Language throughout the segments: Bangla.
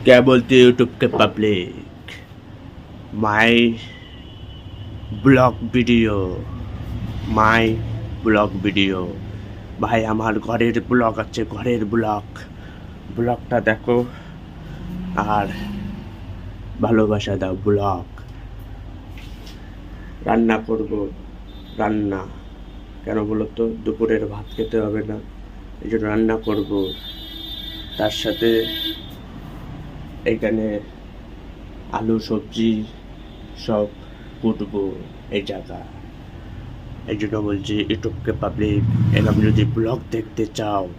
क्या बोलते यूट्यूब के पब्लिक माय ব্লগ ভিডিও ভাই আমার ঘরের ব্লগ আছে ঘরের ব্লগটা দেখো আর ভালোবাসা দাও ব্লগ রান্না করব রান্না কেন বলো তো দুপুরের ভাত খেতে হবে না এই জন্য রান্না করব তার সাথে এখানে আলু সবজি সব কুটবো এই জায়গা এই জন্য বলছি ইউটিউবকে পাবলিক এরকম যদি ব্লগ দেখতে চাও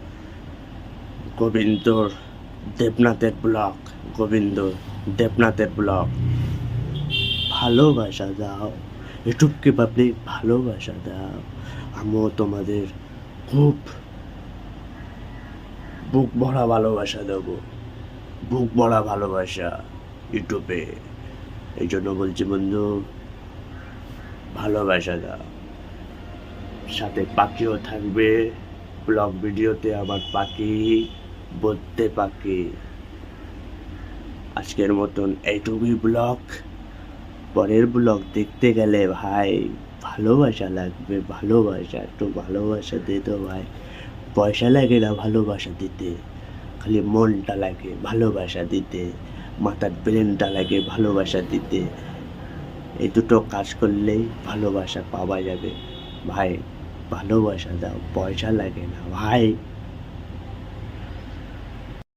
গোবিন্দ দেবনাথের ব্লগ ভালোবাসা দাও ইউটিউবকে পাবলিক ভালোবাসা দাও আমিও তোমাদের খুব বুক ভরা ভালোবাসা দেবো বুক ভরা ভালোবাসা ইউটিউবে এই জন্য বলছি বন্ধু ভালোবাসা দাও সাথে পাখিও থাকবে ব্লগ ভিডিওতে আমার পাখি বলতে পাখি আজকের মতন এইটুকুই ব্লগ পরের ব্লগ দেখতে গেলে ভাই ভালোবাসা লাগবে ভালোবাসা একটু ভালোবাসা দিয়ে তো ভাই পয়সা লাগে না ভালোবাসা দিতে খালি মনটা লাগে ভালোবাসা দিতে মাথার ব্রেনটা লাগে ভালোবাসা দিতে এই দুটো কাজ করলেই ভালোবাসা পাওয়া যাবে ভাই ভালোবাসা দাও পয়সা লাগে না ভাই